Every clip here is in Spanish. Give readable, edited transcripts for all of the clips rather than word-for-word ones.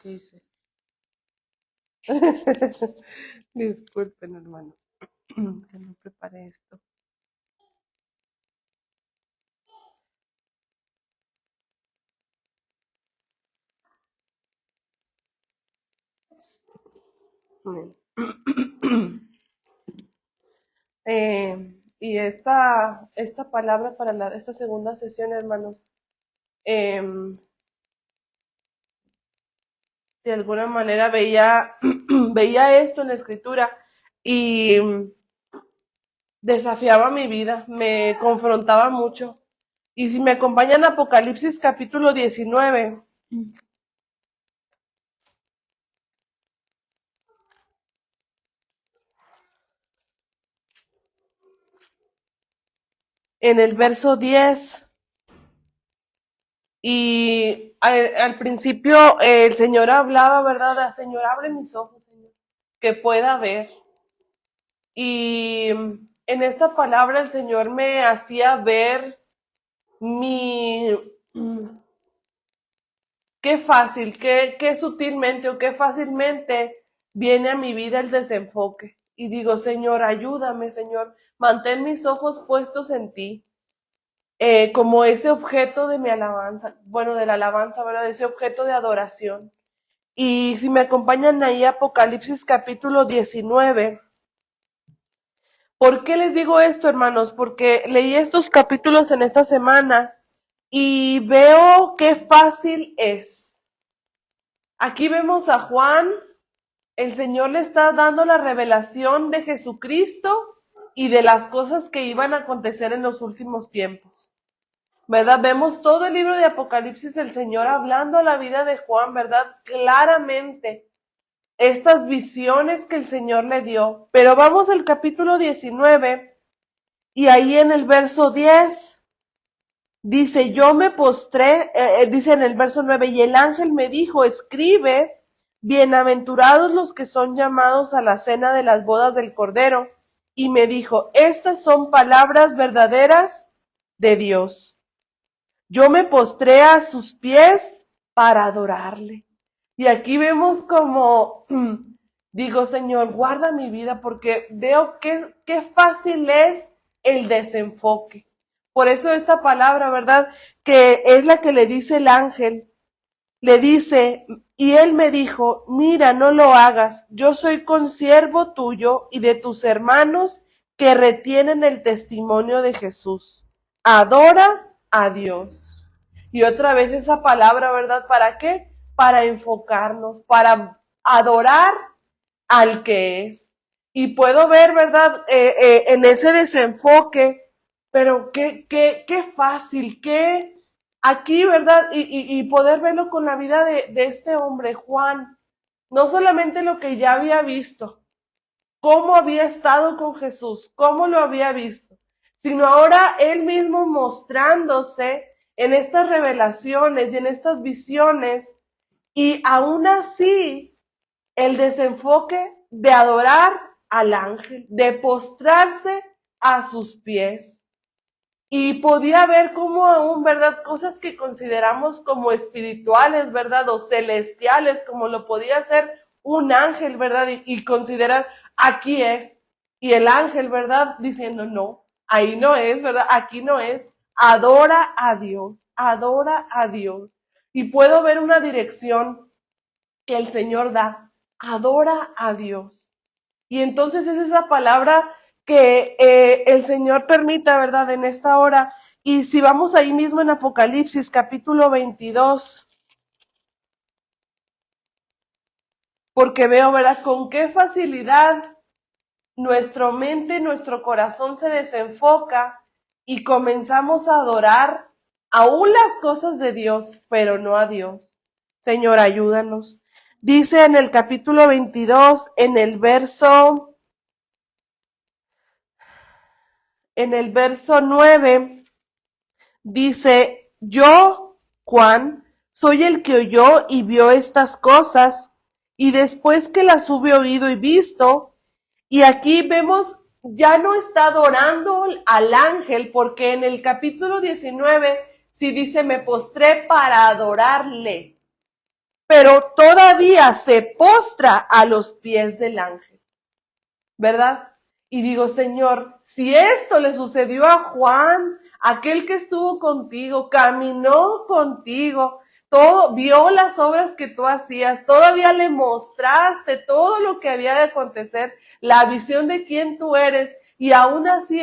¿Qué hice? Disculpen, hermanos, que no preparé esto. Bien. Y esta palabra para esta segunda sesión, hermanos, em, de alguna manera veía, veía esto en la escritura y desafiaba mi vida, me confrontaba mucho. Y si me acompañan a Apocalipsis capítulo 19, en el verso 10, y al principio el Señor hablaba, ¿verdad? Señor, abre mis ojos, Señor, que pueda ver. Y en esta palabra el Señor me hacía ver mi... Qué fácil, qué sutilmente o qué fácilmente viene a mi vida el desenfoque. Y digo, Señor, ayúdame, Señor, mantén mis ojos puestos en ti. Como ese objeto de mi alabanza, bueno, de la alabanza, ¿verdad? Ese objeto de adoración. Y si me acompañan ahí, Apocalipsis capítulo 19. ¿Por qué les digo esto, hermanos? Porque leí estos capítulos en esta semana y veo qué fácil es. Aquí vemos a Juan, el Señor le está dando la revelación de Jesucristo y de las cosas que iban a acontecer en los últimos tiempos. ¿Verdad? Vemos todo el libro de Apocalipsis, el Señor hablando a la vida de Juan, ¿verdad? Claramente, estas visiones que el Señor le dio. Pero vamos al capítulo 19 y ahí en el verso 10 dice, yo me postré, dice en el verso 9, y el ángel me dijo, escribe, bienaventurados los que son llamados a la cena de las bodas del Cordero. Y me dijo, estas son palabras verdaderas de Dios. Yo me postré a sus pies para adorarle. Y aquí vemos como, digo, Señor, guarda mi vida porque veo qué fácil es el desenfoque. Por eso esta palabra, ¿verdad? Que es la que le dice el ángel, le dice, y él me dijo, mira, no lo hagas, yo soy consiervo tuyo y de tus hermanos que retienen el testimonio de Jesús. Adora a Dios. Y otra vez esa palabra, ¿verdad? ¿Para qué? Para enfocarnos, para adorar al que es. Y puedo ver, ¿verdad? En ese desenfoque, pero qué fácil, qué aquí, ¿verdad? Y poder verlo con la vida de este hombre, Juan. No solamente lo que ya había visto, cómo había estado con Jesús, cómo lo había visto, sino ahora él mismo mostrándose en estas revelaciones y en estas visiones, y aún así el desenfoque de adorar al ángel, de postrarse a sus pies. Y podía ver como aún, ¿verdad? Cosas que consideramos como espirituales, ¿verdad? O celestiales, como lo podía hacer un ángel, ¿verdad? Y considerar, aquí es. Y el ángel, ¿verdad? Diciendo, no, ahí no es, ¿verdad? Aquí no es. Adora a Dios, adora a Dios. Y puedo ver una dirección que el Señor da. Adora a Dios. Y entonces es esa palabra que el Señor permita, ¿verdad? En esta hora. Y si vamos ahí mismo en Apocalipsis capítulo 22, porque veo, ¿verdad? Con qué facilidad nuestra mente, nuestro corazón se desenfoca y comenzamos a adorar aún las cosas de Dios, pero no a Dios. Señor, ayúdanos. Dice en el capítulo 22, en el verso 9, dice, yo, Juan, soy el que oyó y vio estas cosas, y después que las hube oído y visto, y aquí vemos, ya no está adorando al ángel, porque en el capítulo 19, sí dice, me postré para adorarle. pero todavía se postra a los pies del ángel, ¿verdad? Y digo, Señor, si esto le sucedió a Juan, aquel que estuvo contigo, caminó contigo, todo, vio las obras que tú hacías, todavía le mostraste todo lo que había de acontecer, la visión de quién tú eres, y aún así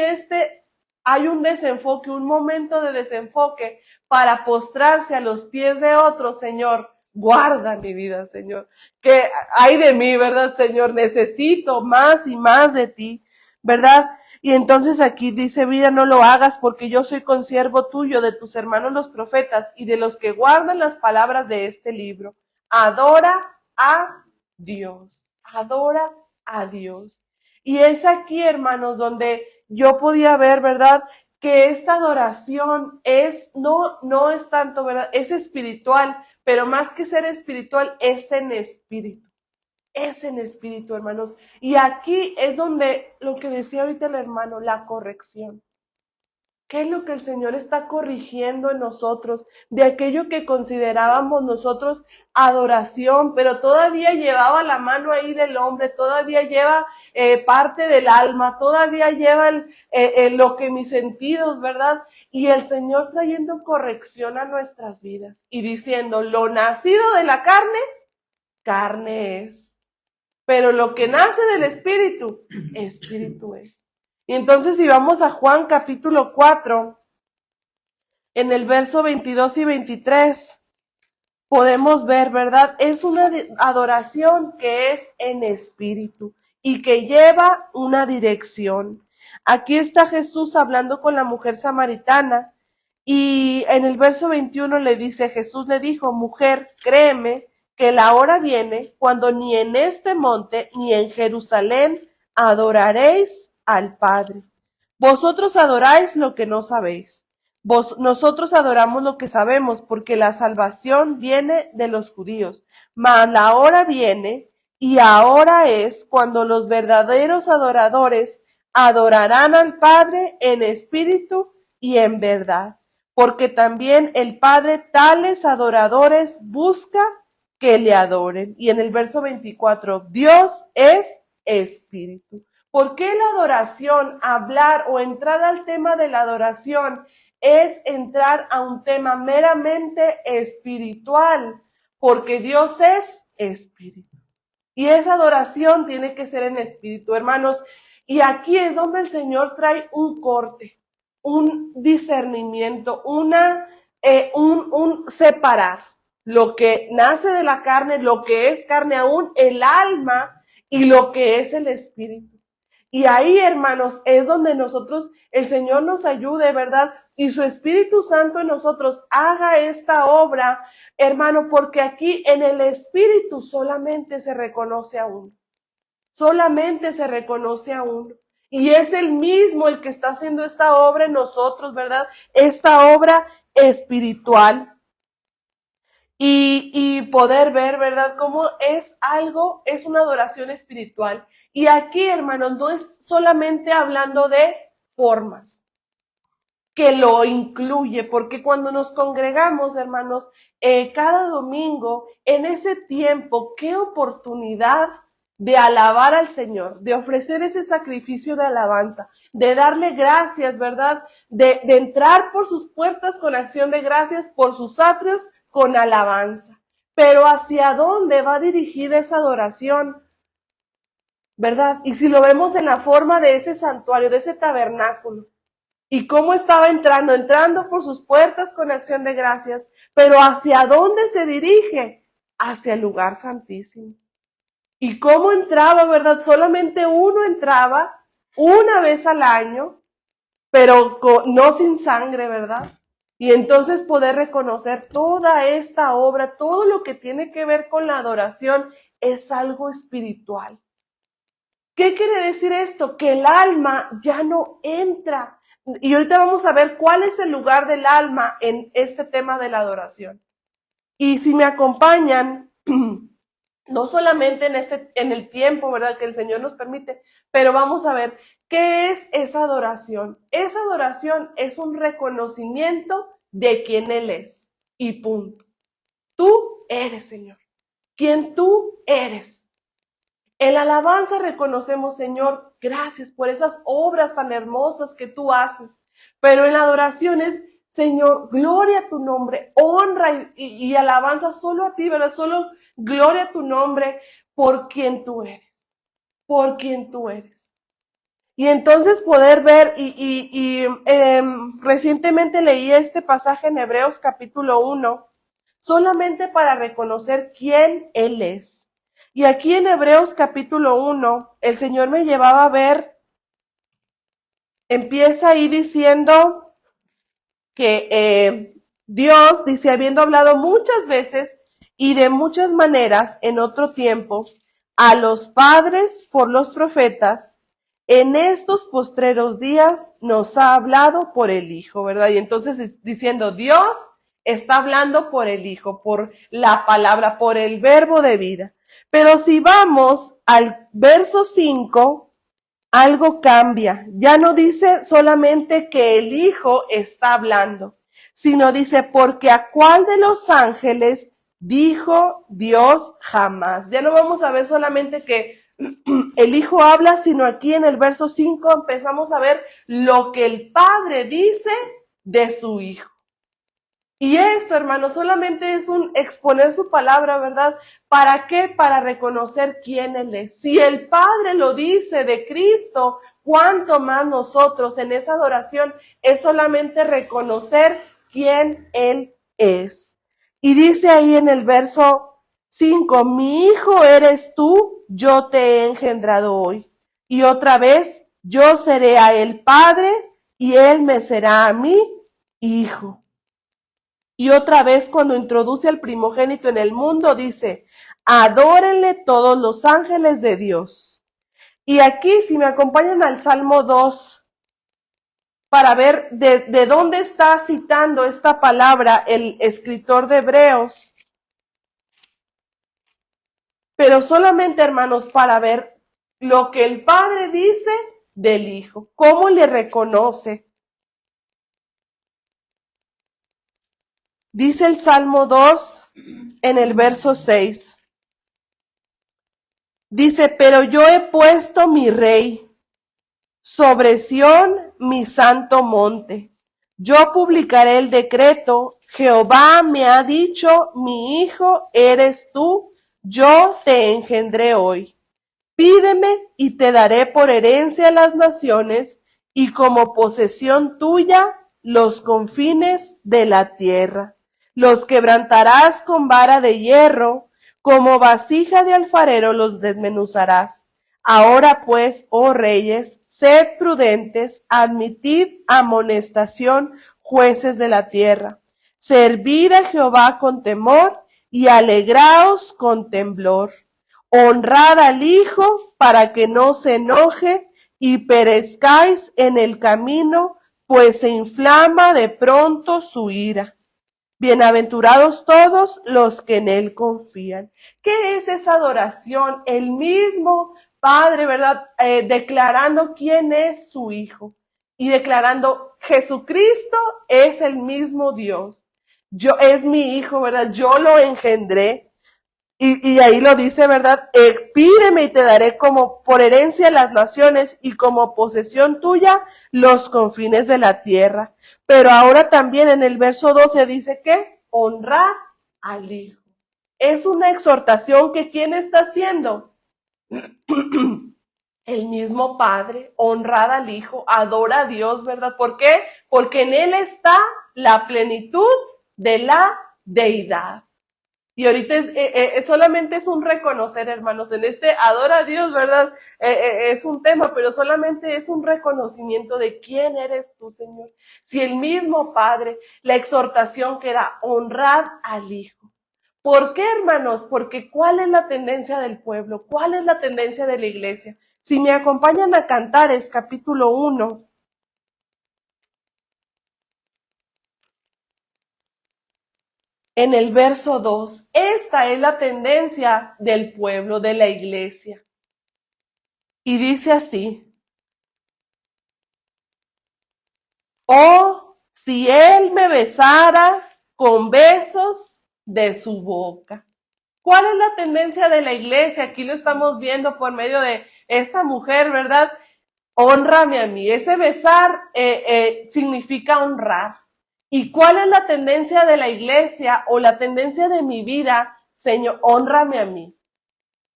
hay un desenfoque, un momento de desenfoque para postrarse a los pies de otro, Señor. Guarda mi vida, Señor. Que hay de mí, ¿verdad, Señor? Necesito más y más de ti, ¿verdad? Y entonces aquí dice, vida, no lo hagas porque yo soy consiervo tuyo, de tus hermanos los profetas y de los que guardan las palabras de este libro. Adora a Dios, adora a Dios. Y es aquí, hermanos, donde yo podía ver, ¿verdad? Que esta adoración no es tanto, ¿verdad? Es espiritual, pero más que ser espiritual, es en espíritu. Es en espíritu, hermanos. Y aquí es donde lo que decía ahorita el hermano, la corrección. ¿Qué es lo que el Señor está corrigiendo en nosotros? De aquello que considerábamos nosotros adoración, pero todavía llevaba la mano ahí del hombre, todavía lleva parte del alma, todavía lleva lo que mis sentidos, ¿verdad? Y el Señor trayendo corrección a nuestras vidas y diciendo, lo nacido de la carne, carne es. Pero lo que nace del Espíritu, Espíritu es. Y entonces si vamos a Juan capítulo 4, en el verso 22 y 23, podemos ver, ¿verdad? Es una adoración que es en espíritu y que lleva una dirección. Aquí está Jesús hablando con la mujer samaritana y en el verso 21 le dice, Jesús le dijo, mujer, créeme que la hora viene cuando ni en este monte ni en Jerusalén adoraréis al Padre. Vosotros adoráis lo que no sabéis. Nosotros adoramos lo que sabemos, porque la salvación viene de los judíos. Mas la hora viene, y ahora es, cuando los verdaderos adoradores adorarán al Padre en espíritu y en verdad. Porque también el Padre tales adoradores busca que le adoren. Y en el verso 24, Dios es espíritu. ¿Por qué la adoración, hablar o entrar al tema de la adoración, es entrar a un tema meramente espiritual? Porque Dios es espíritu. Y esa adoración tiene que ser en espíritu, hermanos. Y aquí es donde el Señor trae un corte, un discernimiento, un separar lo que nace de la carne, lo que es carne aún, el alma y lo que es el espíritu. Y ahí, hermanos, es donde el Señor nos ayude, ¿verdad? Y su Espíritu Santo en nosotros haga esta obra, hermano, porque aquí en el Espíritu solamente se reconoce a uno. Solamente se reconoce a uno. Y es el mismo el que está haciendo esta obra en nosotros, ¿verdad? Esta obra espiritual. Y poder ver, ¿verdad? Cómo es una adoración espiritual. Y aquí, hermanos, no es solamente hablando de formas, que lo incluye, porque cuando nos congregamos, hermanos, cada domingo, en ese tiempo, qué oportunidad de alabar al Señor, de ofrecer ese sacrificio de alabanza, de darle gracias, ¿verdad? De entrar por sus puertas con acción de gracias, por sus atrios con alabanza. Pero ¿hacia dónde va dirigida esa adoración? ¿Verdad? Y si lo vemos en la forma de ese santuario, de ese tabernáculo, y cómo estaba entrando por sus puertas con acción de gracias, pero ¿hacia dónde se dirige? Hacia el lugar santísimo. ¿Y cómo entraba, verdad? Solamente uno entraba una vez al año, pero no sin sangre, ¿verdad? Y entonces poder reconocer toda esta obra, todo lo que tiene que ver con la adoración, es algo espiritual. ¿Qué quiere decir esto? Que el alma ya no entra. Y ahorita vamos a ver cuál es el lugar del alma en este tema de la adoración. Y si me acompañan, no solamente en el tiempo, ¿verdad?, que el Señor nos permite, pero vamos a ver qué es esa adoración. Esa adoración es un reconocimiento de quién Él es. Y punto. Tú eres, Señor. quien tú eres. En la alabanza reconocemos, Señor, gracias por esas obras tan hermosas que tú haces. Pero en la adoración es, Señor, gloria a tu nombre, honra y alabanza solo a ti, ¿verdad? Solo gloria a tu nombre por quien tú eres, por quien tú eres. Y entonces poder ver, recientemente leí este pasaje en Hebreos capítulo 1, solamente para reconocer quién Él es. Y aquí en Hebreos capítulo 1, el Señor me llevaba a ver, empieza ahí diciendo que Dios, dice, habiendo hablado muchas veces y de muchas maneras en otro tiempo a los padres por los profetas, en estos postreros días nos ha hablado por el Hijo, ¿verdad? Y entonces diciendo, Dios está hablando por el Hijo, por la palabra, por el verbo de vida. Pero si vamos al verso 5, algo cambia. Ya no dice solamente que el Hijo está hablando, sino dice, porque a cuál de los ángeles dijo Dios jamás. Ya no vamos a ver solamente que el Hijo habla, sino aquí en el verso 5 empezamos a ver lo que el Padre dice de su Hijo. Y esto, hermano, solamente es un exponer su palabra, ¿verdad? ¿Para qué? Para reconocer quién Él es. Si el Padre lo dice de Cristo, ¿cuánto más nosotros en esa adoración es solamente reconocer quién Él es? Y dice ahí en el verso 5, mi hijo eres tú, yo te he engendrado hoy. Y otra vez, yo seré a él padre y él me será a mí hijo. Y otra vez cuando introduce al primogénito en el mundo dice, adórenle todos los ángeles de Dios. Y aquí si me acompañan al Salmo 2 para ver de dónde está citando esta palabra el escritor de Hebreos, pero solamente, hermanos, para ver lo que el Padre dice del Hijo, cómo le reconoce. Dice el Salmo 2 en el verso 6. Dice, pero yo he puesto mi rey sobre Sión, mi santo monte. Yo publicaré el decreto. Jehová me ha dicho, mi hijo eres tú, yo te engendré hoy. Pídeme y te daré por herencia las naciones y como posesión tuya los confines de la tierra. Los quebrantarás con vara de hierro, como vasija de alfarero los desmenuzarás. Ahora pues, oh reyes, sed prudentes, admitid amonestación, jueces de la tierra. Servid a Jehová con temor y alegraos con temblor. Honrad al Hijo para que no se enoje y perezcáis en el camino, pues se inflama de pronto su ira. Bienaventurados todos los que en Él confían. ¿Qué es esa adoración? El mismo Padre, ¿verdad? Declarando quién es su Hijo y declarando Jesucristo es el mismo Dios. Yo es mi Hijo, ¿verdad? Yo lo engendré. Y ahí lo dice, ¿verdad? Pídeme y te daré como por herencia las naciones y como posesión tuya los confines de la tierra. Pero ahora también en el verso 12 dice que honrar al Hijo. Es una exhortación que ¿quién está haciendo? El mismo Padre, honrad al Hijo, adora a Dios, ¿verdad? ¿Por qué? Porque en Él está la plenitud de la deidad. Y ahorita solamente es un reconocer, hermanos, en este adora a Dios, ¿verdad? Es un tema, pero solamente es un reconocimiento de quién eres tú, Señor. Si el mismo Padre, la exhortación que era honrar al Hijo. ¿Por qué, hermanos? Porque ¿cuál es la tendencia del pueblo? ¿Cuál es la tendencia de la iglesia? Si me acompañan a Cantares, capítulo 1. En el verso 2, esta es la tendencia del pueblo, de la iglesia. Y dice así, oh, si él me besara con besos de su boca. ¿Cuál es la tendencia de la iglesia? Aquí lo estamos viendo por medio de esta mujer, ¿verdad? Hónrame a mí. Ese besar significa honrar. ¿Y cuál es la tendencia de la iglesia o la tendencia de mi vida? Señor, hónrame a mí,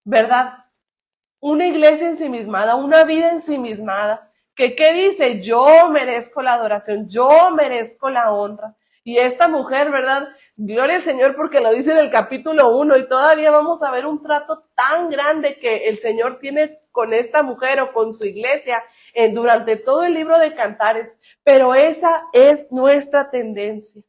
¿verdad? Una iglesia ensimismada, una vida ensimismada, que ¿qué dice? Yo merezco la adoración, yo merezco la honra. Y esta mujer, ¿verdad? Gloria al Señor porque lo dice en el capítulo 1 y todavía vamos a ver un trato tan grande que el Señor tiene con esta mujer o con su iglesia durante todo el libro de Cantares. Pero esa es nuestra tendencia.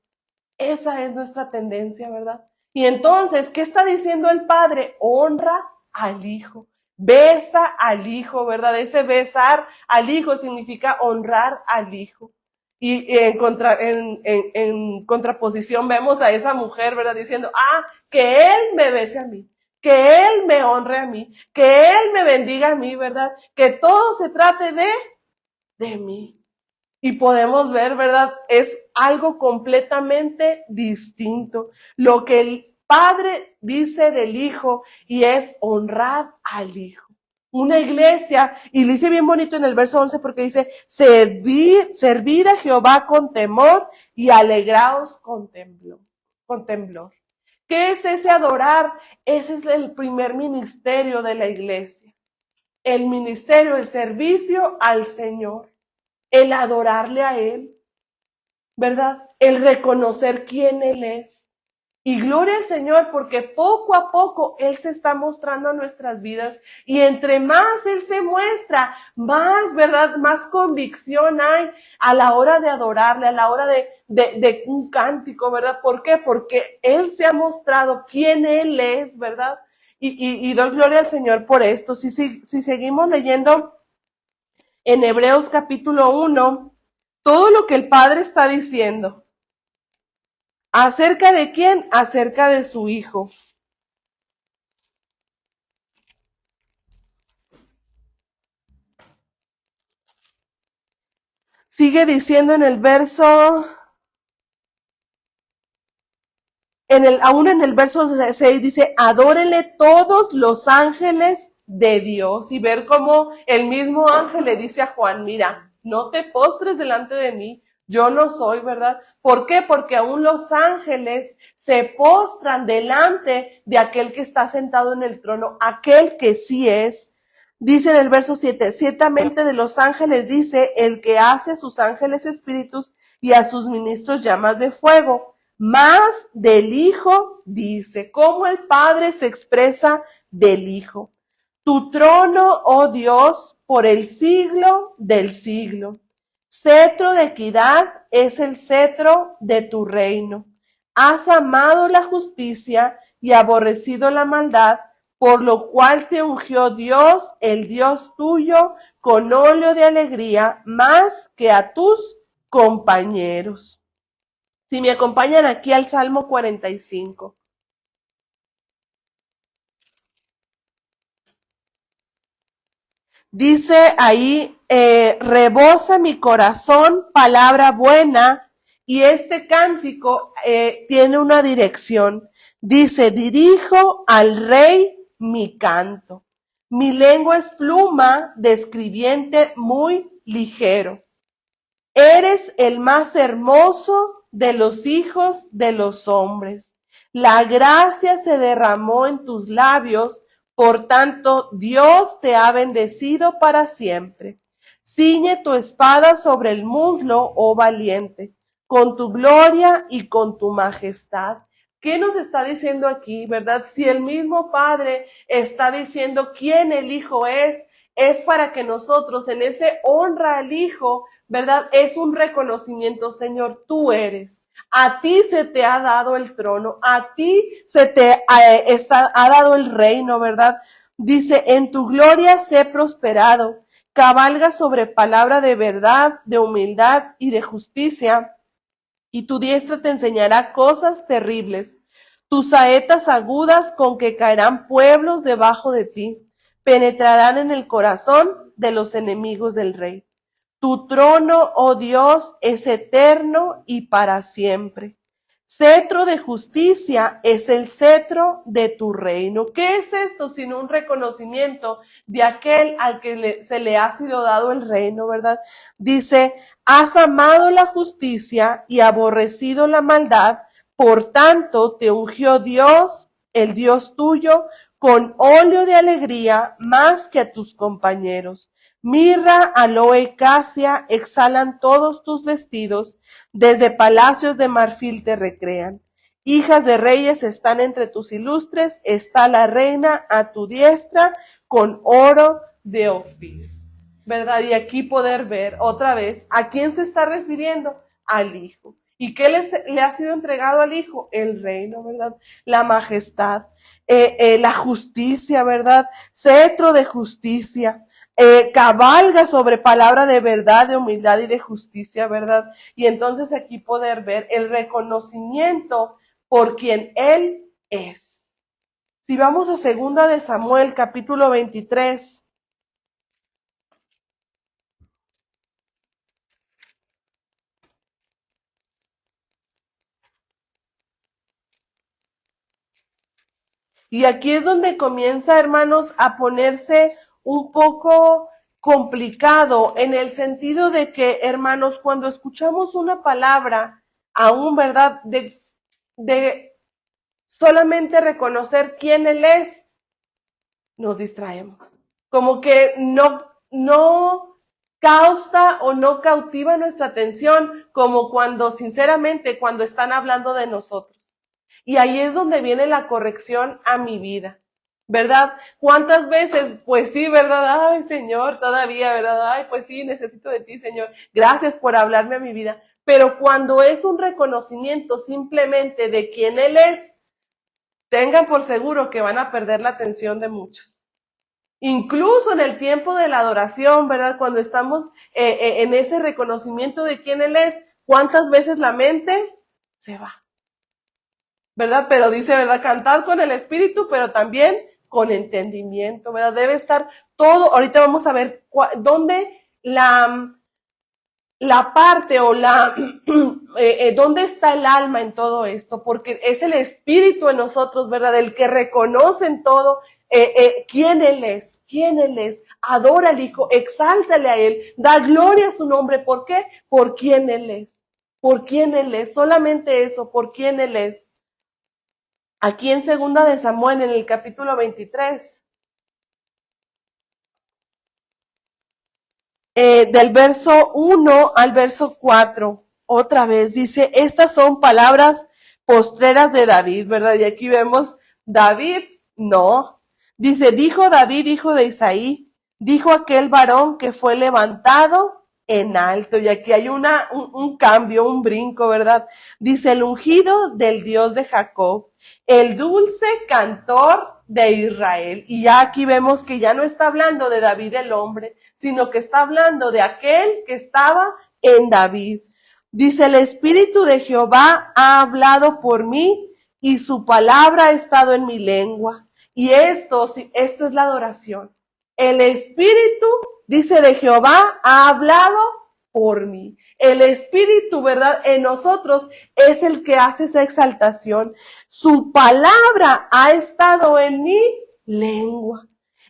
Esa es nuestra tendencia, ¿verdad? Y entonces, ¿qué está diciendo el Padre? Honra al Hijo. Besa al Hijo, ¿verdad? Ese besar al Hijo significa honrar al Hijo. Y en contraposición vemos a esa mujer, ¿verdad? Diciendo, que Él me bese a mí, que Él me honre a mí, que Él me bendiga a mí, ¿verdad? Que todo se trate de mí. Y podemos ver, ¿verdad? Es algo completamente distinto. Lo que el Padre dice del Hijo y es honrar al Hijo. Una iglesia, y dice bien bonito en el verso 11 porque dice, servid a Jehová con temor y alegraos con temblor. ¿Qué es ese adorar? Ese es el primer ministerio de la iglesia. El ministerio, el servicio al Señor. El adorarle a Él, ¿verdad? El reconocer quién Él es. Y gloria al Señor porque poco a poco Él se está mostrando a nuestras vidas y entre más Él se muestra, más, ¿verdad? Más convicción hay a la hora de adorarle, a la hora de un cántico, ¿verdad? ¿Por qué? Porque Él se ha mostrado quién Él es, ¿verdad? Y doy gloria al Señor por esto. Si seguimos leyendo en Hebreos capítulo 1, todo lo que el Padre está diciendo. ¿Acerca de quién? Acerca de su Hijo. Sigue diciendo en el verso, aún en el verso 6 dice, adórenle todos los ángeles de Dios. Y ver cómo el mismo ángel le dice a Juan, mira, no te postres delante de mí, yo no soy, ¿verdad? ¿Por qué? Porque aún los ángeles se postran delante de aquel que está sentado en el trono, aquel que sí es. Dice en el verso 7, ciertamente de los ángeles dice, el que hace a sus ángeles espíritus y a sus ministros llamas de fuego. Más del Hijo dice, cómo el Padre se expresa del Hijo. Tu trono, oh Dios, por el siglo del siglo. Cetro de equidad es el cetro de tu reino. Has amado la justicia y aborrecido la maldad, por lo cual te ungió Dios, el Dios tuyo, con óleo de alegría, más que a tus compañeros. Si me acompañan aquí al Salmo 45. Dice ahí, rebosa mi corazón, palabra buena, y este cántico tiene una dirección. Dice, dirijo al rey mi canto. Mi lengua es pluma de escribiente muy ligero. Eres el más hermoso de los hijos de los hombres. La gracia se derramó en tus labios, por tanto, Dios te ha bendecido para siempre. Ciñe tu espada sobre el muslo, oh valiente, con tu gloria y con tu majestad. ¿Qué nos está diciendo aquí, verdad? Si el mismo Padre está diciendo quién el Hijo es para que nosotros en ese honra al Hijo, ¿verdad? Es un reconocimiento, Señor, tú eres. A ti se te ha dado el trono, a ti se te ha dado el reino, ¿verdad? Dice, en tu gloria sé prosperado, cabalga sobre palabra de verdad, de humildad y de justicia, y tu diestra te enseñará cosas terribles. Tus saetas agudas con que caerán pueblos debajo de ti, penetrarán en el corazón de los enemigos del rey. Tu trono, oh Dios, es eterno y para siempre. Cetro de justicia es el cetro de tu reino. ¿Qué es esto sino un reconocimiento de aquel al que se le ha sido dado el reino, verdad? Dice, has amado la justicia y aborrecido la maldad, por tanto te ungió Dios, el Dios tuyo, con óleo de alegría más que a tus compañeros. Mirra, aloe, casia, exhalan todos tus vestidos, desde palacios de marfil te recrean. Hijas de reyes están entre tus ilustres, está la reina a tu diestra con oro de Ofir. ¿Verdad? Y aquí poder ver otra vez a quién se está refiriendo, al Hijo. ¿Y qué le ha sido entregado al Hijo? El reino, ¿verdad? La majestad, la justicia, ¿verdad? Cetro de justicia. Cabalga sobre palabra de verdad, de humildad y de justicia, ¿verdad? Y entonces aquí poder ver el reconocimiento por quien Él es. Si vamos a 2 de Samuel, capítulo 23. Y aquí es donde comienza, hermanos, a ponerse un poco complicado en el sentido de que, hermanos, cuando escuchamos una palabra, aún, ¿verdad? De solamente reconocer quién Él es, nos distraemos. Como que no causa o no cautiva nuestra atención, como cuando, sinceramente, cuando están hablando de nosotros. Y ahí es donde viene la corrección a mi vida, ¿verdad? ¿Cuántas veces? Pues sí, ¿verdad? Ay, Señor, todavía, ¿verdad? Ay, pues sí, necesito de ti, Señor. Gracias por hablarme a mi vida. Pero cuando es un reconocimiento simplemente de quién Él es, tengan por seguro que van a perder la atención de muchos. Incluso en el tiempo de la adoración, ¿verdad? Cuando estamos en ese reconocimiento de quién Él es, ¿cuántas veces la mente se va? ¿Verdad? Pero dice, ¿verdad? Cantar con el espíritu, pero también con entendimiento, ¿verdad? Debe estar todo, ahorita vamos a ver dónde la parte o dónde está el alma en todo esto, porque es el espíritu en nosotros, ¿verdad? El que reconoce en todo quién Él es, adora al Hijo, exáltale a Él, da gloria a su nombre, ¿por qué? Por quién Él es, solamente eso, por quién Él es. Aquí en 2 de Samuel, en el capítulo 23, del verso 1 al verso 4, otra vez dice, estas son palabras postreras de David, ¿verdad? Y aquí vemos, David, no. Dice, dijo David, hijo de Isaí, dijo aquel varón que fue levantado en alto. Y aquí hay un cambio, un brinco, ¿verdad? Dice, el ungido del Dios de Jacob, el dulce cantor de Israel. Y ya aquí vemos que ya no está hablando de David el hombre, sino que está hablando de aquel que estaba en David. Dice, el Espíritu de Jehová ha hablado por mí y su palabra ha estado en mi lengua. Y esto es la adoración. El Espíritu, dice, de Jehová ha hablado por mí. El Espíritu, ¿verdad? En nosotros es el que hace esa exaltación. Su palabra ha estado en mi lengua.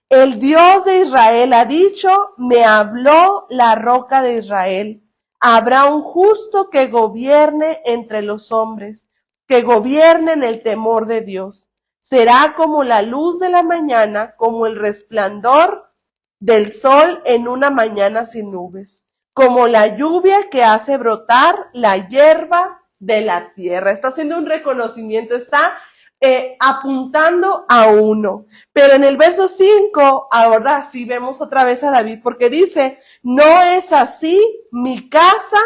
El Dios de Israel ha dicho, me habló la roca de Israel. Habrá un justo que gobierne entre los hombres, que gobierne en el temor de Dios. Será como la luz de la mañana, como el resplandor del sol en una mañana sin nubes, como la lluvia que hace brotar la hierba de la tierra. Está haciendo un reconocimiento, está apuntando a uno. Pero en el verso 5, ahora sí vemos otra vez a David, porque dice, no es así mi casa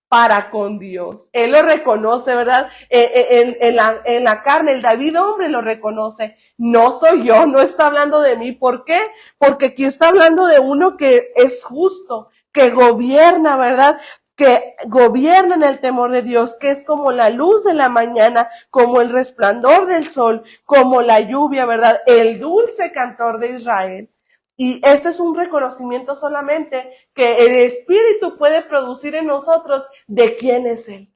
para con Dios. Él lo reconoce, ¿verdad? En la carne, el David hombre lo reconoce. No soy yo, no está hablando de mí. ¿Por qué? Porque aquí está hablando de uno que es justo, que gobierna, ¿verdad? Que gobierna en el temor de Dios, que es como la luz de la mañana, como el resplandor del sol, como la lluvia, ¿verdad? El dulce cantor de Israel. Y este es un reconocimiento solamente que el Espíritu puede producir en nosotros de quién es Él.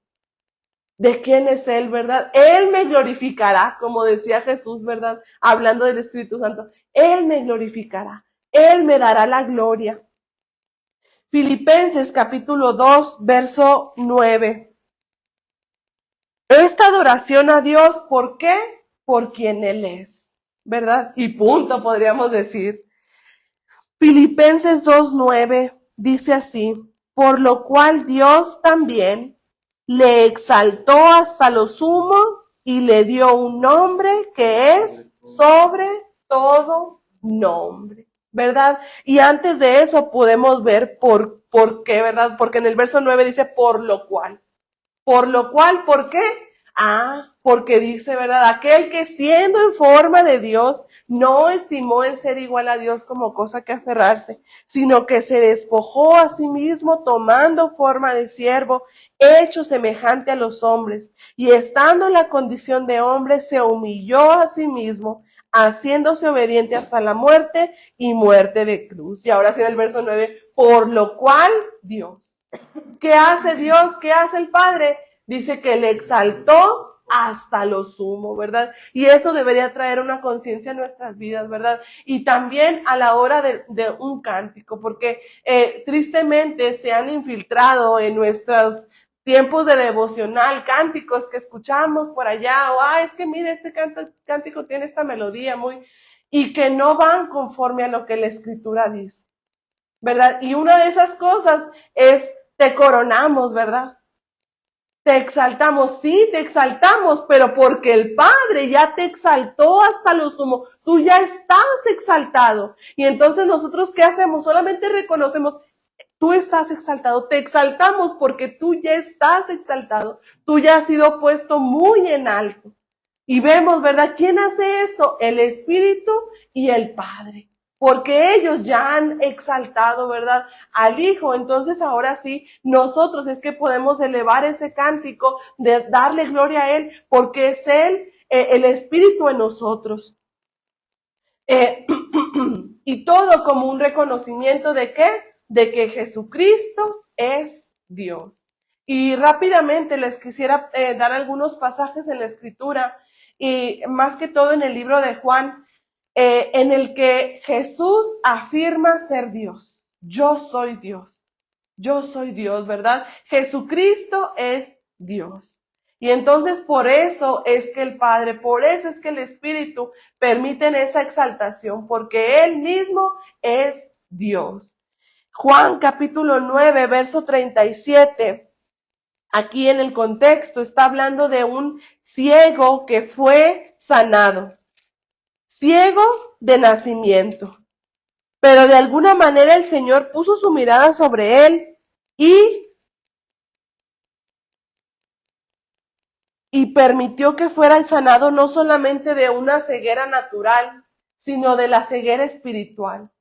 de quién es Él, ¿verdad? Él me glorificará, como decía Jesús, ¿verdad? Hablando del Espíritu Santo. Él me glorificará. Él me dará la gloria. Filipenses capítulo 2, verso 9. Esta adoración a Dios, ¿por qué? Por quien Él es, ¿verdad? Y punto, podríamos decir. Filipenses 2:9 dice así: por lo cual Dios también le exaltó hasta lo sumo y le dio un nombre que es sobre todo nombre, ¿verdad? Y antes de eso podemos ver por qué, ¿verdad? Porque en el verso 9 dice por lo cual. Por lo cual, ¿por qué? Porque dice, ¿verdad? Aquel que siendo en forma de Dios, no estimó el ser igual a Dios como cosa que aferrarse, sino que se despojó a sí mismo tomando forma de siervo, hecho semejante a los hombres, y estando en la condición de hombre, se humilló a sí mismo, haciéndose obediente hasta la muerte y muerte de cruz. Y ahora sí en el verso 9, por lo cual Dios. ¿Qué hace Dios? ¿Qué hace el Padre? Dice que le exaltó hasta lo sumo, ¿verdad? Y eso debería traer una conciencia en nuestras vidas, ¿verdad? Y también a la hora de un cántico, porque tristemente se han infiltrado en nuestros tiempos de devocional, cánticos que escuchamos por allá, o es que mire, este cántico tiene esta melodía muy, y que no van conforme a lo que la Escritura dice, ¿verdad? Y una de esas cosas es te coronamos, ¿verdad? Te exaltamos, sí, te exaltamos, pero porque el Padre ya te exaltó hasta lo sumo, tú ya estás exaltado. Y entonces nosotros, ¿qué hacemos? Solamente reconocemos, tú estás exaltado, te exaltamos porque tú ya estás exaltado, tú ya has sido puesto muy en alto. Y vemos, ¿verdad? ¿Quién hace eso? El Espíritu y el Padre. Porque ellos ya han exaltado, ¿verdad? Al Hijo. Entonces ahora sí, nosotros es que podemos elevar ese cántico de darle gloria a Él, porque es Él, el Espíritu en nosotros. Y todo como un reconocimiento de ¿qué? De que Jesucristo es Dios. Y rápidamente les quisiera dar algunos pasajes en la Escritura, y más que todo en el libro de Juan, en el que Jesús afirma ser Dios. Yo soy Dios. Yo soy Dios, ¿verdad? Jesucristo es Dios. Y entonces por eso es que el Padre, por eso es que el Espíritu permiten esa exaltación, porque Él mismo es Dios. Juan capítulo 9, verso 37. Aquí en el contexto está hablando de un ciego que fue sanado. Ciego de nacimiento. Pero de alguna manera el Señor puso su mirada sobre él y permitió que fuera sanado no solamente de una ceguera natural, sino de la ceguera espiritual.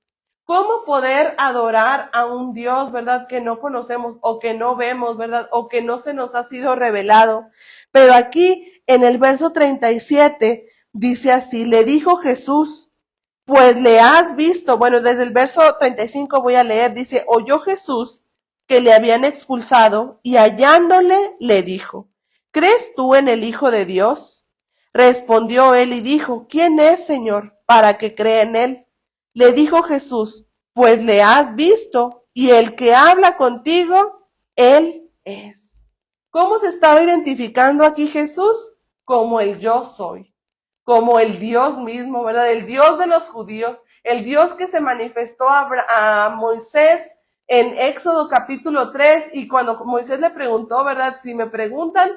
¿Cómo poder adorar a un Dios, verdad, que no conocemos o que no vemos, verdad, o que no se nos ha sido revelado? Pero aquí en el verso 37 dice así: le dijo Jesús, pues le has visto. Bueno, desde el verso 35 voy a leer, dice: oyó Jesús que le habían expulsado y hallándole le dijo: ¿crees tú en el Hijo de Dios? Respondió él y dijo: ¿quién es, Señor, para que crea en él? Le dijo Jesús: pues le has visto y el que habla contigo, él es. ¿Cómo se estaba identificando aquí Jesús? Como el yo soy, como el Dios mismo, ¿verdad? El Dios de los judíos, el Dios que se manifestó a Moisés en Éxodo capítulo 3, y cuando Moisés le preguntó, ¿verdad? Si me preguntan,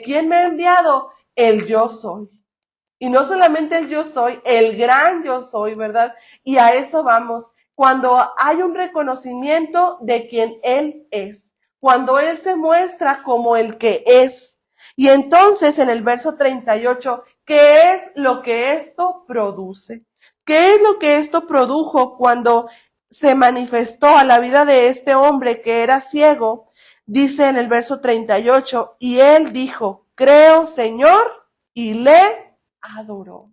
¿quién me ha enviado? El yo soy. Y no solamente el yo soy, el gran yo soy, ¿verdad? Y a eso vamos. Cuando hay un reconocimiento de quien Él es, cuando Él se muestra como el que es. Y entonces en el verso 38, ¿qué es lo que esto produce? ¿Qué es lo que esto produjo cuando se manifestó a la vida de este hombre que era ciego? Dice en el verso 38, y él dijo: creo, Señor, y le adoró.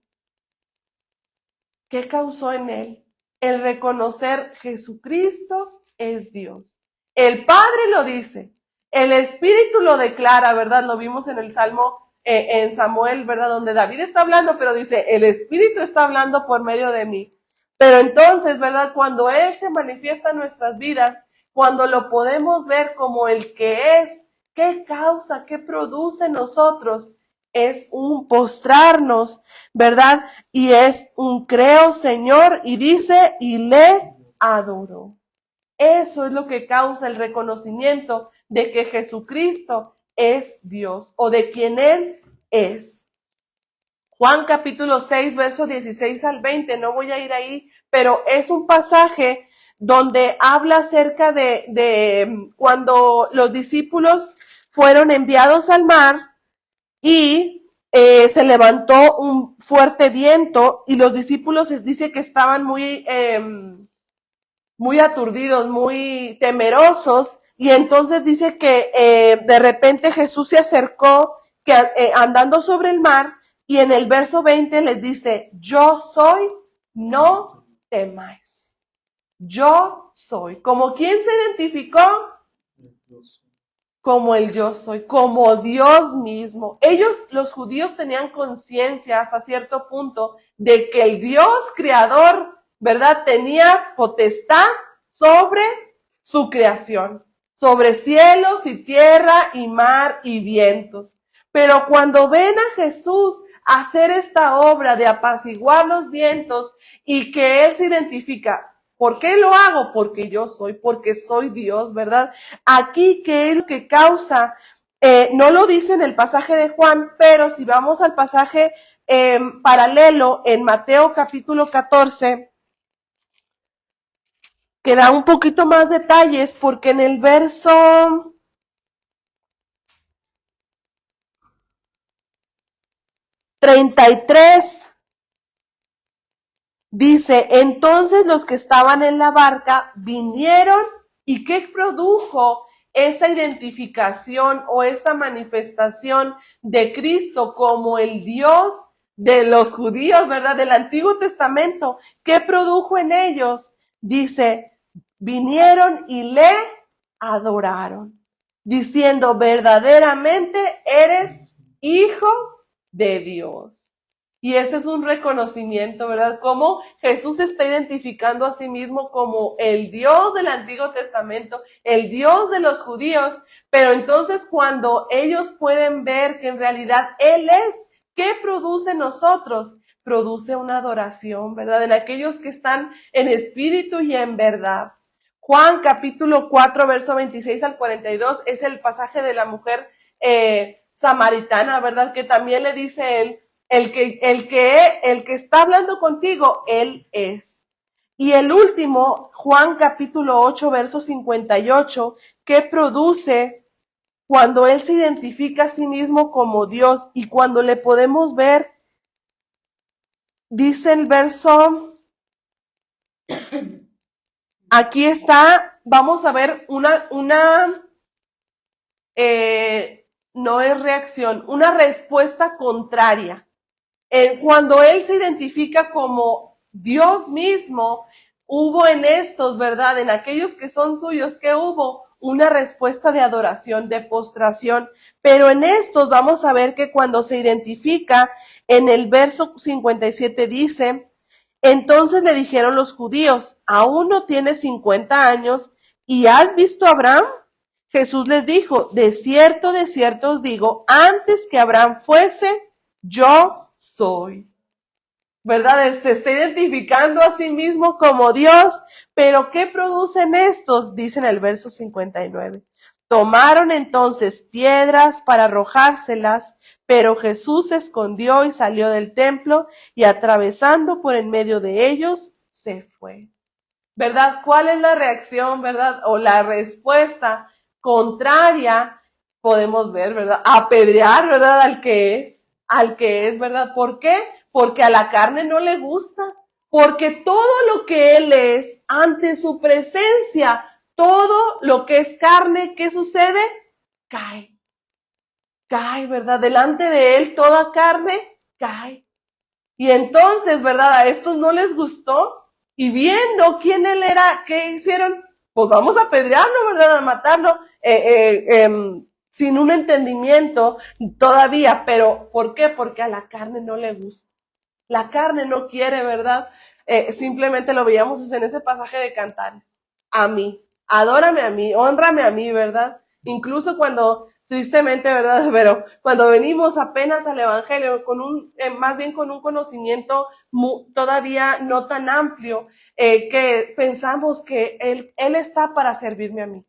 ¿Qué causó en él? El reconocer Jesucristo es Dios. El Padre lo dice. El Espíritu lo declara, ¿verdad? Lo vimos en el Salmo, en Samuel, ¿verdad? Donde David está hablando, pero dice, el Espíritu está hablando por medio de mí. Pero entonces, ¿verdad? Cuando Él se manifiesta en nuestras vidas, cuando lo podemos ver como el que es, qué causa, qué produce en nosotros, es un postrarnos, ¿verdad? Y es un creo, Señor, y dice, y le adoro. Eso es lo que causa el reconocimiento de que Jesucristo es Dios o de quien Él es. Juan capítulo 6, versos 16 al 20, no voy a ir ahí, pero es un pasaje donde habla acerca de cuando los discípulos fueron enviados al mar y se levantó un fuerte viento y los discípulos dice que estaban muy aturdidos, muy temerosos, y entonces dice que de repente Jesús se acercó andando sobre el mar, y en el verso 20 les dice, yo soy, no temáis. Yo soy. ¿Como quién se identificó? Como el yo soy, como Dios mismo. Ellos, los judíos, tenían conciencia hasta cierto punto de que el Dios creador, ¿verdad?, tenía potestad sobre su creación, sobre cielos y tierra y mar y vientos. Pero cuando ven a Jesús hacer esta obra de apaciguar los vientos y que Él se identifica, ¿por qué lo hago? Porque yo soy, porque soy Dios, ¿verdad? Aquí, ¿qué es lo que causa? No lo dice en el pasaje de Juan, pero si vamos al pasaje paralelo en Mateo capítulo 14, que da un poquito más detalles, porque en el verso 33 dice, entonces los que estaban en la barca vinieron, ¿y qué produjo esa identificación o esa manifestación de Cristo como el Dios de los judíos, ¿verdad? Del Antiguo Testamento? ¿Qué produjo en ellos? Dice, vinieron y le adoraron, diciendo, verdaderamente eres hijo de Dios. Y ese es un reconocimiento, ¿verdad? Cómo Jesús se está identificando a sí mismo como el Dios del Antiguo Testamento, el Dios de los judíos, pero entonces cuando ellos pueden ver que en realidad Él es, ¿qué produce en nosotros? Produce una adoración, ¿verdad? En aquellos que están en espíritu y en verdad. Juan capítulo 4, verso 26 al 42 es el pasaje de la mujer samaritana, ¿verdad? Que también le dice Él, el que está hablando contigo, Él es. Y el último, Juan capítulo 8, verso 58, que produce cuando Él se identifica a sí mismo como Dios y cuando le podemos ver, dice el verso, aquí está, vamos a ver no es reacción, una respuesta contraria. Cuando Él se identifica como Dios mismo, hubo en estos, ¿verdad? En aquellos que son suyos, que hubo una respuesta de adoración, de postración. Pero en estos vamos a ver que cuando se identifica, en el verso 57 dice, entonces le dijeron los judíos, ¿aún no tienes 50 años y has visto a Abraham? Jesús les dijo, de cierto os digo, antes que Abraham fuese, yo soy, ¿verdad? Se está identificando a sí mismo como Dios, pero ¿qué producen estos? Dice en el verso 59. Tomaron entonces piedras para arrojárselas, pero Jesús se escondió y salió del templo y atravesando por en medio de ellos, se fue. ¿Verdad? ¿Cuál es la reacción, verdad? O la respuesta contraria, podemos ver, ¿verdad? Apedrear, ¿verdad? Al que es, ¿verdad? ¿Por qué? Porque a la carne no le gusta, porque todo lo que Él es, ante su presencia, todo lo que es carne, ¿qué sucede? Cae, ¿verdad? Delante de Él toda carne cae. Y entonces, ¿verdad? A estos no les gustó, y viendo quién Él era, ¿qué hicieron? pues vamos a apedrearlo, ¿verdad? A matarlo, sin un entendimiento todavía. Pero ¿por qué? Porque a la carne no le gusta. La carne no quiere, ¿verdad? Simplemente lo veíamos en ese pasaje de Cantares. A mí, adórame a mí, hónrame a mí, ¿verdad? Incluso cuando, tristemente, ¿verdad? Pero cuando venimos apenas al Evangelio, más bien con un conocimiento todavía no tan amplio, que pensamos que él está para servirme a mí.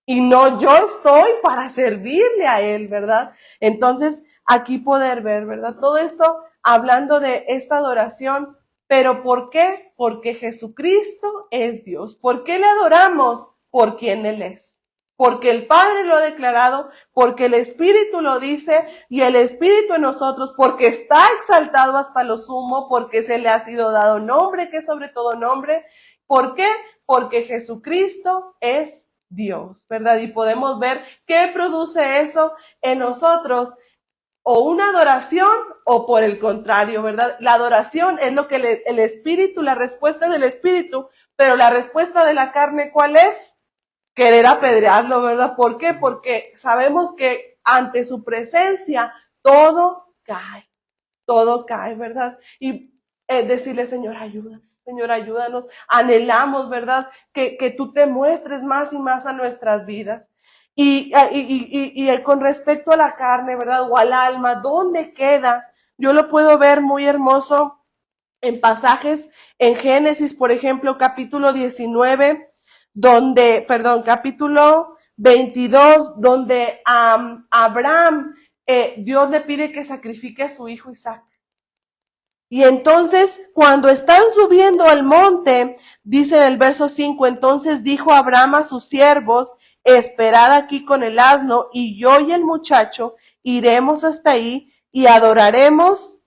Y no, yo estoy para servirle a Él, ¿verdad? Entonces, aquí poder ver, ¿verdad? Todo esto hablando de esta adoración, pero ¿por qué? Porque Jesucristo es Dios. ¿Por qué le adoramos? Por quien Él es. Porque el Padre lo ha declarado, porque el Espíritu lo dice, y el Espíritu en nosotros, porque está exaltado hasta lo sumo, porque se le ha sido dado nombre que es sobre todo nombre. ¿Por qué? Porque Jesucristo es Dios, ¿verdad? Y podemos ver qué produce eso en nosotros, o una adoración o por el contrario, ¿verdad? La adoración es lo que el Espíritu, la respuesta del Espíritu, pero la respuesta de la carne, ¿cuál es? Querer apedrearlo, ¿verdad? ¿Por qué? Porque sabemos que ante su presencia todo cae, ¿verdad? Y decirle, Señor, ayúdanos. Señor, ayúdanos, anhelamos, ¿verdad? Que tú te muestres más y más a nuestras vidas. Y con respecto a la carne, ¿verdad? O al alma, ¿dónde queda? Yo lo puedo ver muy hermoso en pasajes en Génesis, por ejemplo, capítulo 19, capítulo 22, donde a Abraham, Dios le pide que sacrifique a su hijo Isaac. Y entonces, cuando están subiendo al monte, dice en el verso 5, entonces dijo Abraham a sus siervos, esperad aquí con el asno, y yo y el muchacho iremos hasta ahí y adoraremos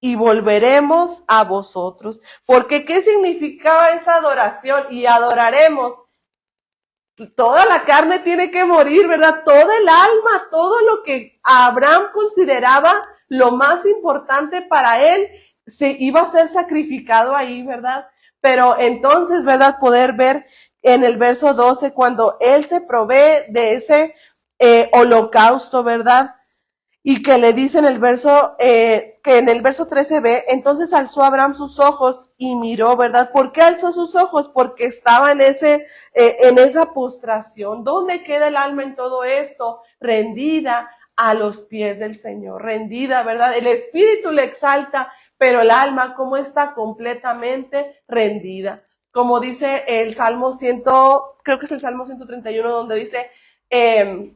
y volveremos a vosotros. Porque ¿qué significaba esa adoración? Y adoraremos. Toda la carne tiene que morir, ¿verdad? Toda el alma, todo lo que Abraham consideraba lo más importante para él, se iba a ser sacrificado ahí, ¿verdad? Pero entonces, ¿verdad? Poder ver en el verso 12, cuando él se provee de ese holocausto, ¿verdad? Y que le dice en el verso, que en el verso 13b, entonces alzó Abraham sus ojos y miró, ¿verdad? ¿Por qué alzó sus ojos? Porque estaba en esa postración. ¿Dónde queda el alma en todo esto? Rendida a los pies del Señor, rendida, ¿verdad? El espíritu le exalta, pero el alma, ¿cómo está? Completamente rendida. Como dice el Salmo 100, creo que es el Salmo 131, donde dice,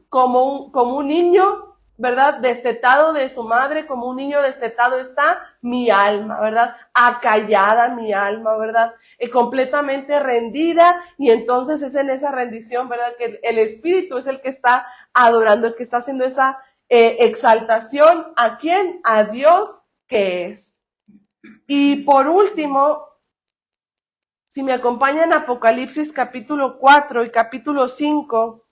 como un niño, ¿verdad? Destetado de su madre, como un niño destetado está mi alma, ¿verdad? Acallada mi alma, ¿verdad? Completamente rendida, y entonces es en esa rendición, ¿verdad? Que el Espíritu es el que está adorando, el que está haciendo esa exaltación. ¿A quién? A Dios, que es. Y por último, si me acompañan Apocalipsis capítulo 4 y capítulo 5,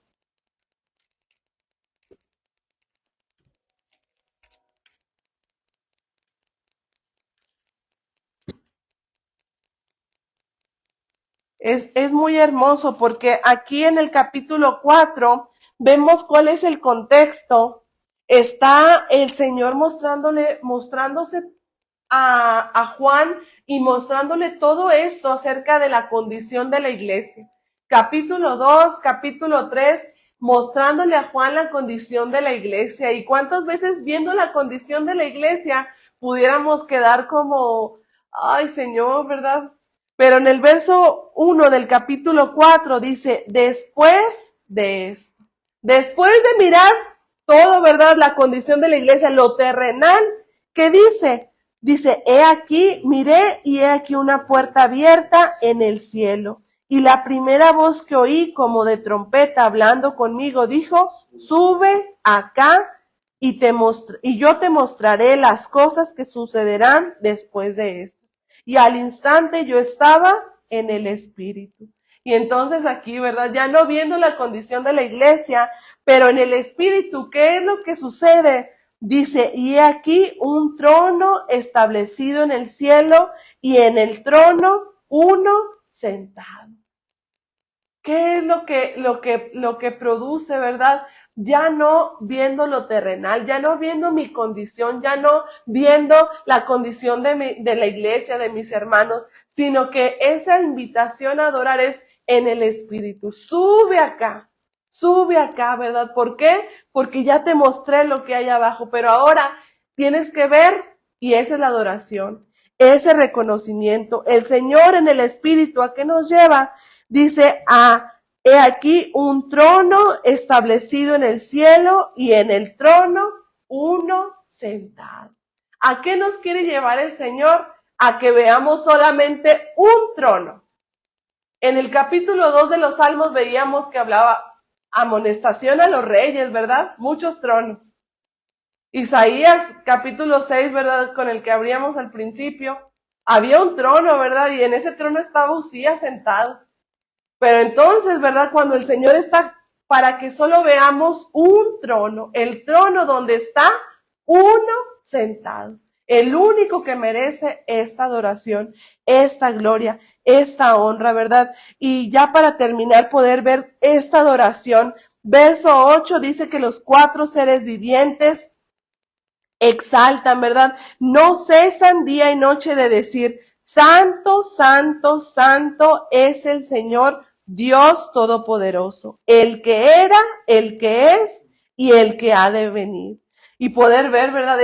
es muy hermoso, porque aquí en el capítulo 4 vemos cuál es el contexto. Está el Señor mostrándose a Juan y mostrándole todo esto acerca de la condición de la iglesia. Capítulo 2, capítulo 3, mostrándole a Juan la condición de la iglesia. Y cuántas veces viendo la condición de la iglesia pudiéramos quedar como, ay Señor, ¿verdad? Pero en el verso 1 del capítulo 4 dice, después de esto, después de mirar todo, ¿verdad? La condición de la iglesia, lo terrenal, ¿qué dice? Dice, he aquí, miré y he aquí una puerta abierta en el cielo. Y la primera voz que oí como de trompeta hablando conmigo dijo, sube acá y yo te mostraré las cosas que sucederán después de esto. Y al instante yo estaba en el Espíritu. Y entonces aquí, ¿verdad? Ya no viendo la condición de la iglesia, pero en el Espíritu, ¿qué es lo que sucede? Dice, y he aquí un trono establecido en el cielo, y en el trono uno sentado. ¿Qué qué es lo que produce, ¿verdad? Ya no viendo lo terrenal, ya no viendo mi condición, ya no viendo la condición de la iglesia, de mis hermanos, sino que esa invitación a adorar es en el Espíritu. Sube acá, ¿verdad? ¿Por qué? Porque ya te mostré lo que hay abajo, pero ahora tienes que ver, y esa es la adoración, ese reconocimiento. El Señor en el Espíritu, ¿a qué nos lleva? Dice, he aquí un trono establecido en el cielo y en el trono uno sentado. ¿A qué nos quiere llevar el Señor? A que veamos solamente un trono. En el capítulo 2 de los Salmos veíamos que hablaba amonestación a los reyes, ¿verdad? Muchos tronos. Isaías capítulo 6, ¿verdad? Con el que abríamos al principio, había un trono, ¿verdad? Y en ese trono estaba Usías sentado. Pero entonces, ¿verdad? Cuando el Señor está para que solo veamos un trono, el trono donde está uno sentado, el único que merece esta adoración, esta gloria, esta honra, ¿verdad? Y ya para terminar, poder ver esta adoración, verso 8 dice que los 4 seres vivientes exaltan, ¿verdad? No cesan día y noche de decir, santo, santo, santo es el Señor Dios Todopoderoso, el que era, el que es y el que ha de venir. Y poder ver, ¿verdad?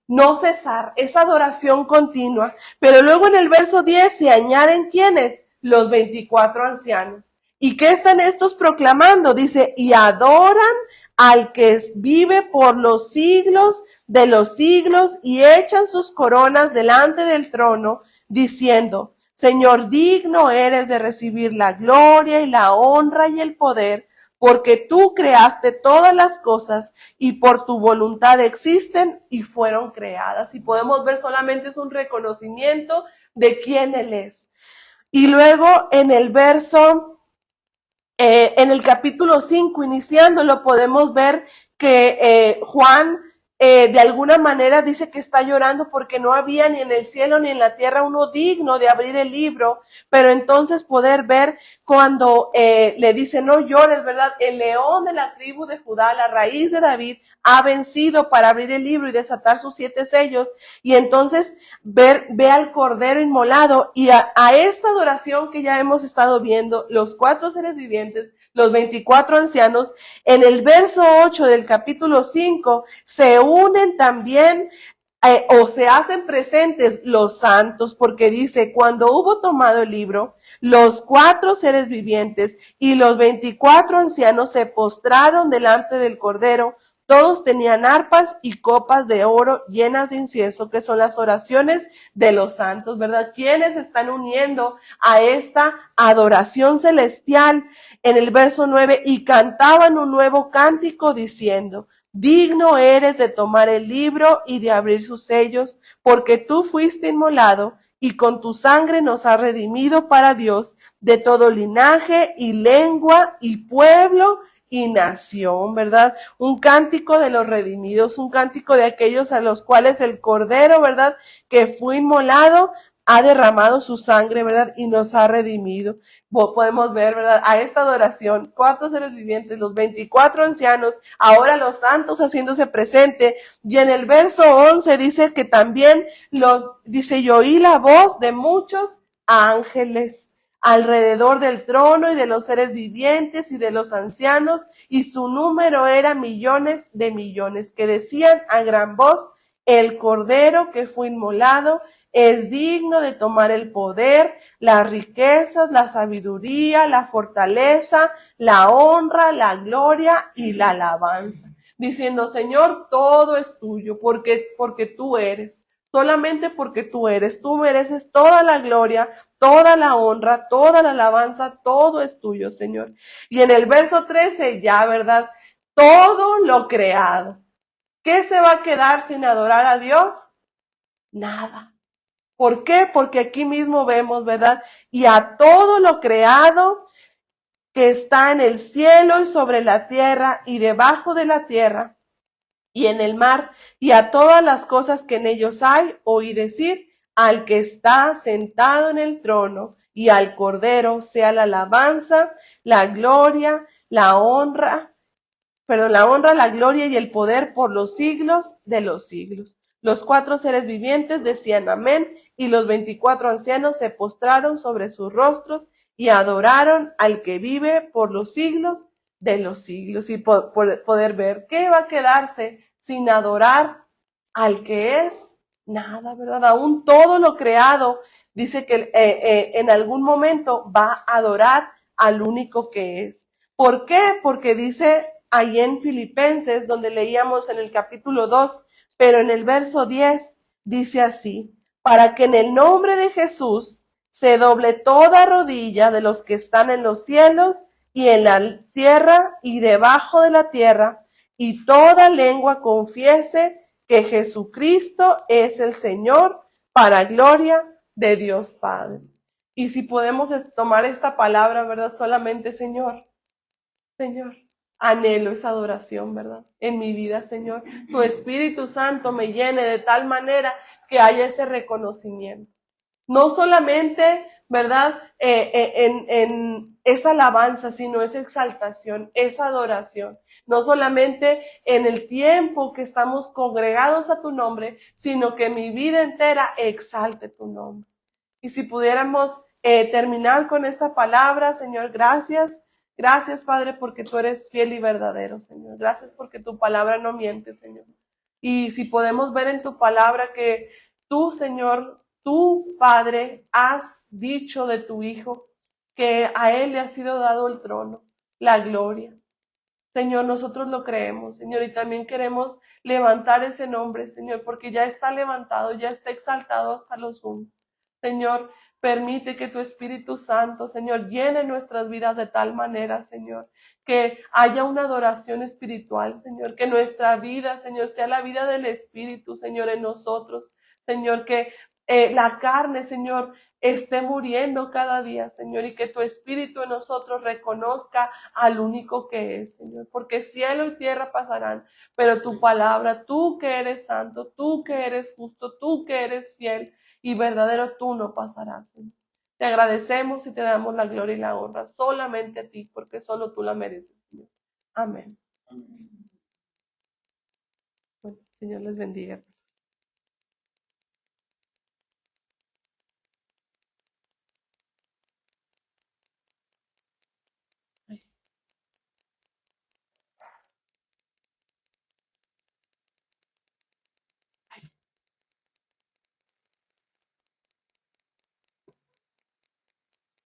No cesar, esa adoración continua. Pero luego en el verso 10 se añaden ¿quiénes? Los 24 ancianos. ¿Y qué están estos proclamando? Dice, y adoran al que vive por los siglos de los siglos y echan sus coronas delante del trono, diciendo, Señor, digno eres de recibir la gloria y la honra y el poder, porque tú creaste todas las cosas y por tu voluntad existen y fueron creadas. Y podemos ver solamente es un reconocimiento de quién Él es. Y luego en el verso, en el capítulo 5, iniciándolo, podemos ver que Juan de alguna manera dice que está llorando porque no había ni en el cielo ni en la tierra uno digno de abrir el libro, pero entonces poder ver cuando le dice no llores, ¿verdad? El león de la tribu de Judá, la raíz de David, ha vencido para abrir el libro y desatar sus 7 sellos, y entonces ve al cordero inmolado, y a esta adoración que ya hemos estado viendo, los 4 seres vivientes, los 24 ancianos, en el verso 8 del capítulo 5, se unen también o se hacen presentes los santos, porque dice, cuando hubo tomado el libro, los 4 seres vivientes y los 24 ancianos se postraron delante del Cordero. Todos tenían arpas y copas de oro llenas de incienso, que son las oraciones de los santos, ¿verdad? Quienes están uniendo a esta adoración celestial. En el verso 9, y cantaban un nuevo cántico diciendo, digno eres de tomar el libro y de abrir sus sellos, porque tú fuiste inmolado y con tu sangre nos has redimido para Dios de todo linaje y lengua y pueblo y nación, ¿verdad? Un cántico de los redimidos, un cántico de aquellos a los cuales el Cordero, ¿verdad?, que fue inmolado, ha derramado su sangre, ¿verdad?, y nos ha redimido. Podemos ver, ¿verdad?, a esta adoración, 4 seres vivientes, los 24 ancianos, ahora los santos haciéndose presente, y en el verso 11 dice que también dice, yo oí la voz de muchos ángeles alrededor del trono y de los seres vivientes y de los ancianos, y su número era millones de millones, que decían a gran voz, el Cordero que fue inmolado es digno de tomar el poder, las riquezas, la sabiduría, la fortaleza, la honra, la gloria y la alabanza. Diciendo, Señor, todo es tuyo, porque tú eres. Solamente porque tú eres, tú mereces toda la gloria, toda la honra, toda la alabanza, todo es tuyo, Señor. Y en el verso 13 ya, ¿verdad? Todo lo creado. ¿Qué se va a quedar sin adorar a Dios? Nada. ¿Por qué? Porque aquí mismo vemos, ¿verdad? Y a todo lo creado que está en el cielo y sobre la tierra y debajo de la tierra y en el mar, y a todas las cosas que en ellos hay, oí decir, al que está sentado en el trono y al Cordero sea la alabanza, la gloria, la honra, la gloria y el poder por los siglos de los siglos. Los 4 seres vivientes decían amén, y los 24 ancianos se postraron sobre sus rostros y adoraron al que vive por los siglos de los siglos. Y poder ver qué va a quedarse sin adorar al que es nada, ¿verdad? Aún todo lo creado dice que en algún momento va a adorar al único que es. ¿Por qué? Porque dice ahí en Filipenses, donde leíamos en el capítulo 2, pero en el verso 10 dice así: para que en el nombre de Jesús se doble toda rodilla de los que están en los cielos y en la tierra y debajo de la tierra, y toda lengua confiese que Jesucristo es el Señor, para gloria de Dios Padre. Y si podemos tomar esta palabra, ¿verdad? Solamente, Señor, anhelo esa adoración, ¿verdad? En mi vida, Señor. Tu Espíritu Santo me llene de tal manera que haya ese reconocimiento. No solamente, ¿verdad? En esa alabanza, sino esa exaltación, esa adoración. No solamente en el tiempo que estamos congregados a tu nombre, sino que mi vida entera exalte tu nombre. Y si pudiéramos terminar con esta palabra, Señor, gracias. Gracias, Padre, porque tú eres fiel y verdadero, Señor. Gracias porque tu palabra no miente, Señor. Y si podemos ver en tu palabra que tú, Señor, tú, Padre, has dicho de tu Hijo que a Él le ha sido dado el trono, la gloria. Señor, nosotros lo creemos, Señor, y también queremos levantar ese nombre, Señor, porque ya está levantado, ya está exaltado hasta lo sumo. Señor, permite que tu Espíritu Santo, Señor, llene nuestras vidas de tal manera, Señor, que haya una adoración espiritual, Señor, que nuestra vida, Señor, sea la vida del Espíritu, Señor, en nosotros. Señor, que la carne, Señor, esté muriendo cada día, Señor, y que tu Espíritu en nosotros reconozca al único que es, Señor, porque cielo y tierra pasarán, pero tu palabra, tú que eres santo, tú que eres justo, tú que eres fiel y verdadero, tú no pasarás, Señor. Te agradecemos y te damos la gloria y la honra solamente a ti, porque solo tú la mereces, Señor. Amén. Bueno, Señor les bendiga.